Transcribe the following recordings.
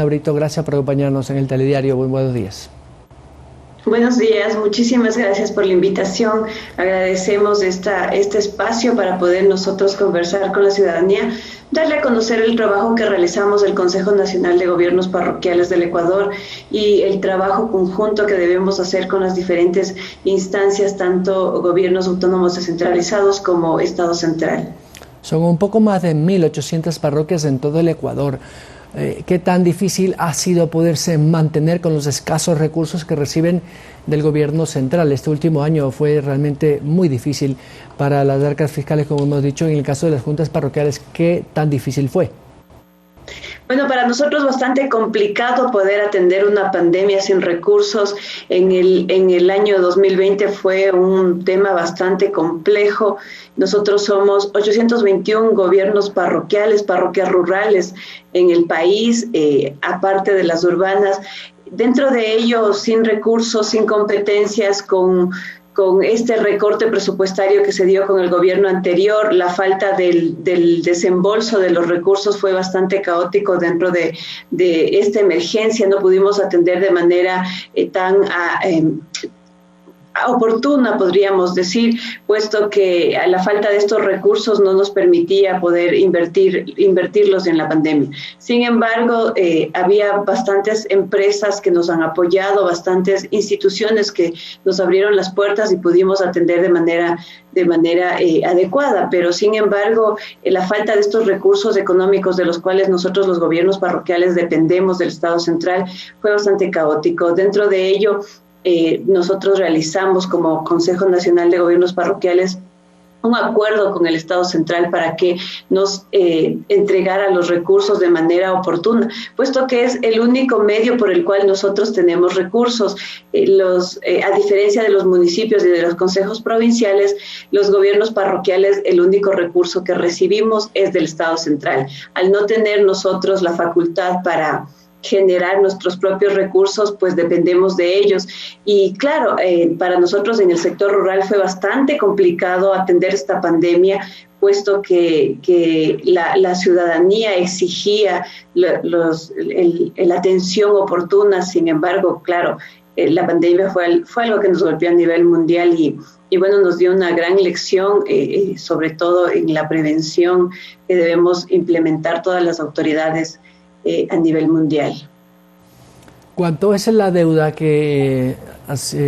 Brito, gracias por acompañarnos en el Telediario. Muy buenos días. Buenos días, muchísimas gracias por la invitación. Agradecemos este espacio para poder nosotros conversar con la ciudadanía, darle a conocer el trabajo que realizamos el Consejo Nacional de Gobiernos Parroquiales del Ecuador y el trabajo conjunto que debemos hacer con las diferentes instancias, tanto gobiernos autónomos descentralizados como Estado central. Son un poco más de 1.800 parroquias en todo el Ecuador. ¿Qué tan difícil ha sido poderse mantener con los escasos recursos que reciben del gobierno central? Este último año fue realmente muy difícil para las arcas fiscales, como hemos dicho. En el caso de las juntas parroquiales, ¿qué tan difícil fue? Bueno, para nosotros bastante complicado poder atender una pandemia sin recursos. En el año 2020 fue un tema bastante complejo. Nosotros somos 821 gobiernos parroquiales, parroquias rurales en el país, aparte de las urbanas. Dentro de ello, sin recursos, sin competencias, con este recorte presupuestario que se dio con el gobierno anterior, la falta del desembolso de los recursos fue bastante caótico dentro de esta emergencia. No pudimos atender de manera tan oportuna, podríamos decir, puesto que a la falta de estos recursos no nos permitía poder invertirlos en la pandemia. Sin embargo, había bastantes empresas que nos han apoyado, bastantes instituciones que nos abrieron las puertas y pudimos atender de manera adecuada, pero sin embargo, la falta de estos recursos económicos de los cuales nosotros los gobiernos parroquiales dependemos del Estado central fue bastante caótico. Dentro de ello, nosotros realizamos como Consejo Nacional de Gobiernos Parroquiales un acuerdo con el Estado central para que nos entregara los recursos de manera oportuna, puesto que es el único medio por el cual nosotros tenemos recursos. A diferencia de los municipios y de los consejos provinciales, los gobiernos parroquiales, el único recurso que recibimos es del Estado central. Al no tener nosotros la facultad para generar nuestros propios recursos, pues dependemos de ellos. Y claro, para nosotros en el sector rural fue bastante complicado atender esta pandemia, puesto que la ciudadanía exigía la atención oportuna. Sin embargo, claro, la pandemia fue algo que nos golpeó a nivel mundial y bueno, nos dio una gran lección, sobre todo en la prevención que debemos implementar todas las autoridades a nivel mundial. ¿Cuánto es la deuda que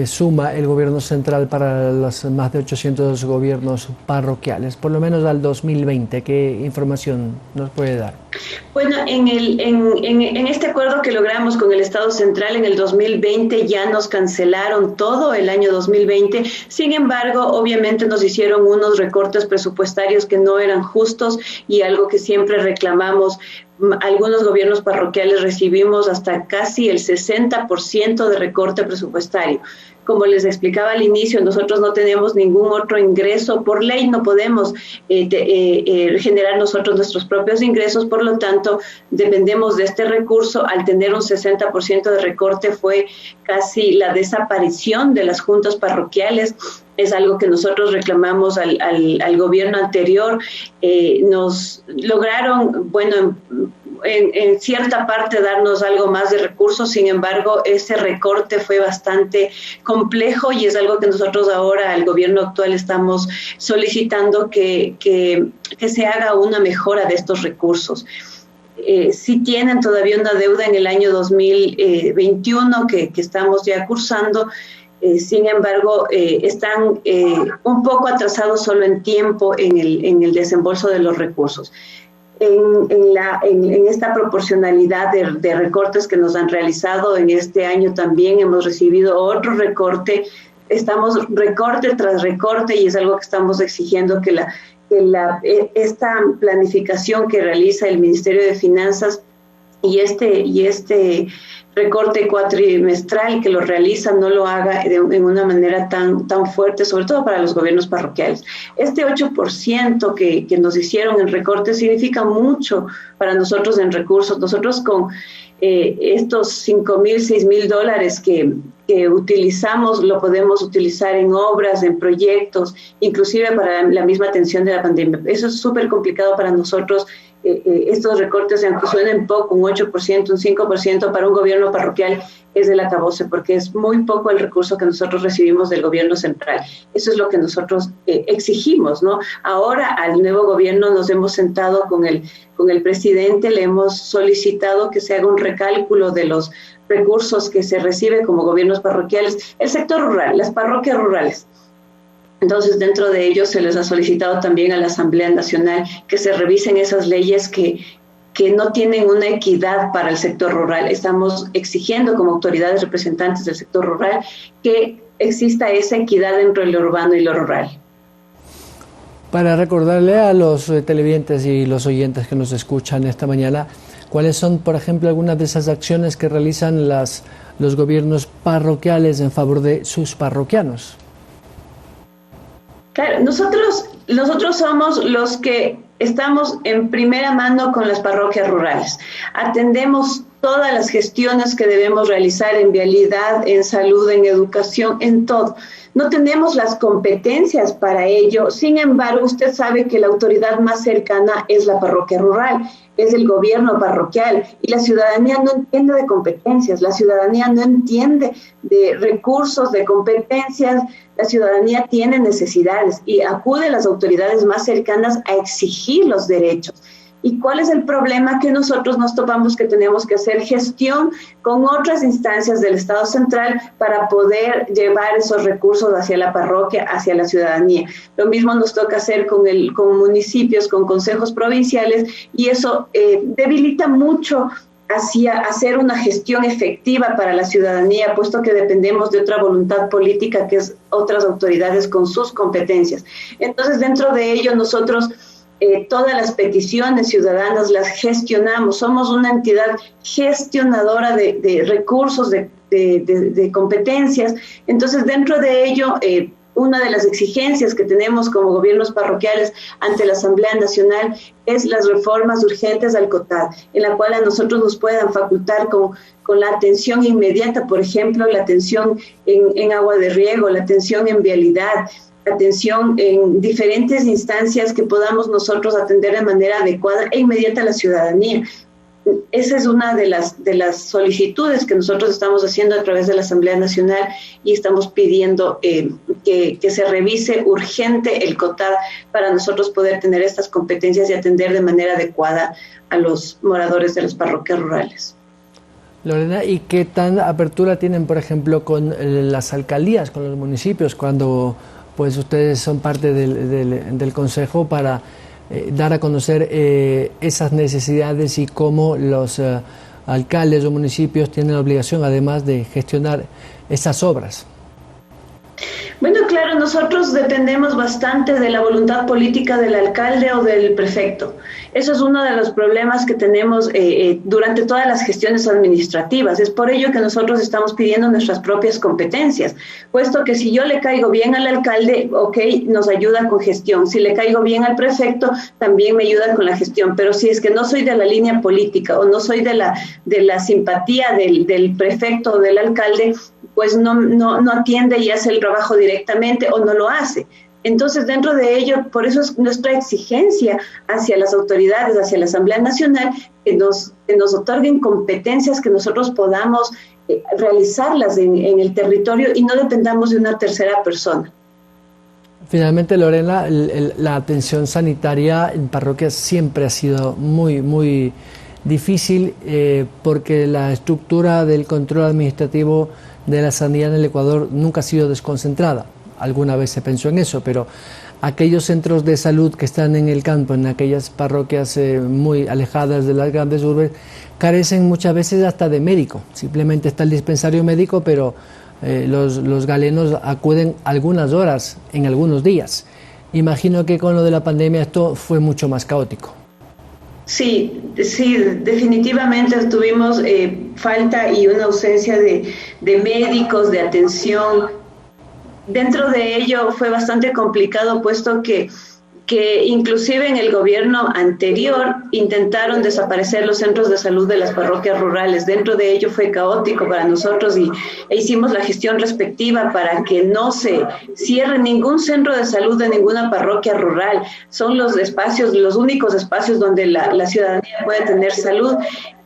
suma el gobierno central para los más de 800 gobiernos parroquiales, por lo menos al 2020? ¿Qué información nos puede dar? Bueno, en este acuerdo que logramos con el Estado central en el 2020 ya nos cancelaron todo el año 2020. Sin embargo, obviamente nos hicieron unos recortes presupuestarios que no eran justos y algo que siempre reclamamos. Algunos gobiernos parroquiales recibimos hasta casi el 60% de recorte presupuestario. Como les explicaba al inicio, nosotros no tenemos ningún otro ingreso. Por ley no podemos generar nosotros nuestros propios ingresos, por lo tanto, dependemos de este recurso. Al tener un 60% de recorte fue casi la desaparición de las juntas parroquiales. Es algo que nosotros reclamamos al gobierno anterior. Nos lograron, bueno, en cierta parte darnos algo más de recursos. Sin embargo, ese recorte fue bastante complejo y es algo que nosotros ahora, al gobierno actual, estamos solicitando que se haga una mejora de estos recursos. Sí tienen todavía una deuda en el año 2021 que estamos ya cursando. Sin embargo, están un poco atrasados solo en tiempo en el desembolso de los recursos. En esta proporcionalidad de recortes que nos han realizado en este año, también hemos recibido otro recorte. Estamos recorte tras recorte y es algo que estamos exigiendo que esta planificación que realiza el Ministerio de Finanzas y este recorte cuatrimestral que lo realiza no lo haga en una manera tan fuerte, sobre todo para los gobiernos parroquiales. Este 8% que nos hicieron en recorte significa mucho para nosotros en recursos. Nosotros con estos $5,000, $6,000 que utilizamos, lo podemos utilizar en obras, en proyectos, inclusive para la misma atención de la pandemia. Eso es súper complicado para nosotros estos recortes, aunque suenen poco, un 8%, un 5% para un gobierno parroquial, es del acabose, porque es muy poco el recurso que nosotros recibimos del gobierno central. Eso es lo que nosotros exigimos, ¿no? Ahora al nuevo gobierno nos hemos sentado con el presidente, le hemos solicitado que se haga un recálculo de los recursos que se recibe como gobiernos parroquiales, el sector rural, las parroquias rurales. Entonces, dentro de ellos se les ha solicitado también a la Asamblea Nacional que se revisen esas leyes que no tienen una equidad para el sector rural. Estamos exigiendo como autoridades representantes del sector rural que exista esa equidad entre lo urbano y lo rural. Para recordarle a los televidentes y los oyentes que nos escuchan esta mañana, ¿cuáles son, por ejemplo, algunas de esas acciones que realizan los gobiernos parroquiales en favor de sus parroquianos? Claro, nosotros somos los que estamos en primera mano con las parroquias rurales. Atendemos todas las gestiones que debemos realizar en vialidad, en salud, en educación, en todo. No tenemos las competencias para ello. Sin embargo, usted sabe que la autoridad más cercana es la parroquia rural, es el gobierno parroquial, y la ciudadanía no entiende de competencias, la ciudadanía no entiende de recursos, de competencias. La ciudadanía tiene necesidades y acude a las autoridades más cercanas a exigir los derechos. ¿Y cuál es el problema? Que nosotros nos topamos que tenemos que hacer gestión con otras instancias del Estado central para poder llevar esos recursos hacia la parroquia, hacia la ciudadanía. Lo mismo nos toca hacer con municipios, con consejos provinciales, y eso debilita mucho hacia hacer una gestión efectiva para la ciudadanía, puesto que dependemos de otra voluntad política, que es otras autoridades con sus competencias. Entonces, dentro de ello, nosotros todas las peticiones ciudadanas las gestionamos. Somos una entidad gestionadora de recursos, de competencias. Entonces, dentro de ello, una de las exigencias que tenemos como gobiernos parroquiales ante la Asamblea Nacional es las reformas urgentes al COTAD, en la cual a nosotros nos puedan facultar con la atención inmediata, por ejemplo, la atención en agua de riego, la atención en vialidad, atención en diferentes instancias que podamos nosotros atender de manera adecuada e inmediata a la ciudadanía. Esa es una de las solicitudes que nosotros estamos haciendo a través de la Asamblea Nacional, y estamos pidiendo que se revise urgente el COTAD para nosotros poder tener estas competencias y atender de manera adecuada a los moradores de las parroquias rurales. Lorena, ¿y qué tan apertura tienen, por ejemplo, con las alcaldías, con los municipios, cuando pues ustedes son parte del Consejo para dar a conocer esas necesidades y cómo los alcaldes o municipios tienen la obligación, además, de gestionar esas obras? Bueno, claro, nosotros dependemos bastante de la voluntad política del alcalde o del prefecto. Eso es uno de los problemas que tenemos durante todas las gestiones administrativas. Es por ello que nosotros estamos pidiendo nuestras propias competencias, puesto que si yo le caigo bien al alcalde, ok, nos ayuda con gestión. Si le caigo bien al prefecto, también me ayuda con la gestión. Pero si es que no soy de la línea política o no soy de la simpatía del prefecto o del alcalde, pues no atiende y hace el trabajo directamente o no lo hace. Entonces, dentro de ello, por eso es nuestra exigencia hacia las autoridades, hacia la Asamblea Nacional, que nos otorguen competencias que nosotros podamos realizarlas en el territorio y no dependamos de una tercera persona. Finalmente, Lorena, la atención sanitaria en parroquias siempre ha sido muy, muy difícil porque la estructura del control administrativo de la sanidad en el Ecuador nunca ha sido desconcentrada. Alguna vez se pensó en eso, pero aquellos centros de salud que están en el campo, en aquellas parroquias muy alejadas de las grandes urbes, carecen muchas veces hasta de médico. Simplemente está el dispensario médico, pero los galenos acuden algunas horas en algunos días. Imagino que con lo de la pandemia esto fue mucho más caótico. Sí, definitivamente tuvimos falta y una ausencia de médicos, de atención. Dentro de ello fue bastante complicado, puesto que que inclusive en el gobierno anterior intentaron desaparecer los centros de salud de las parroquias rurales. Dentro de ello fue caótico para nosotros e hicimos la gestión respectiva para que no se cierre ningún centro de salud de ninguna parroquia rural. Son los espacios, los únicos espacios donde la ciudadanía puede tener salud.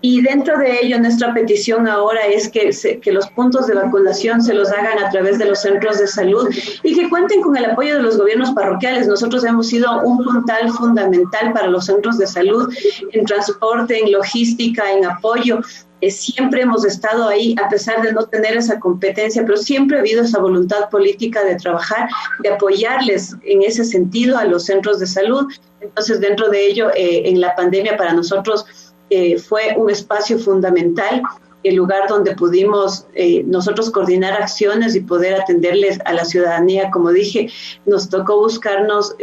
Y dentro de ello, nuestra petición ahora es que los puntos de vacunación se los hagan a través de los centros de salud y que cuenten con el apoyo de los gobiernos parroquiales. Nosotros hemos sido un puntal fundamental para los centros de salud en transporte, en logística, en apoyo. Siempre hemos estado ahí, a pesar de no tener esa competencia, pero siempre ha habido esa voluntad política de trabajar, de apoyarles en ese sentido a los centros de salud. Entonces, dentro de ello, en la pandemia para nosotros fue un espacio fundamental, el lugar donde pudimos nosotros coordinar acciones y poder atenderles a la ciudadanía. Como dije, nos tocó buscarnos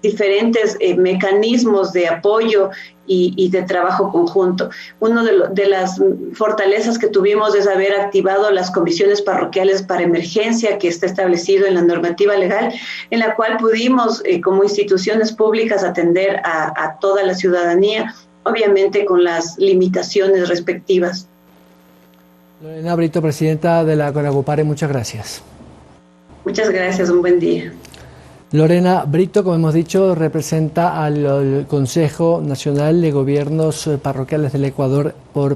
diferentes mecanismos de apoyo y de trabajo conjunto. Una de las fortalezas que tuvimos es haber activado las comisiones parroquiales para emergencia que está establecido en la normativa legal, en la cual pudimos como instituciones públicas atender a toda la ciudadanía, obviamente con las limitaciones respectivas. Lorena Brito, presidenta de la CONAGUPARE, muchas gracias. Muchas gracias, un buen día. Lorena Brito, como hemos dicho, representa al Consejo Nacional de Gobiernos Parroquiales del Ecuador por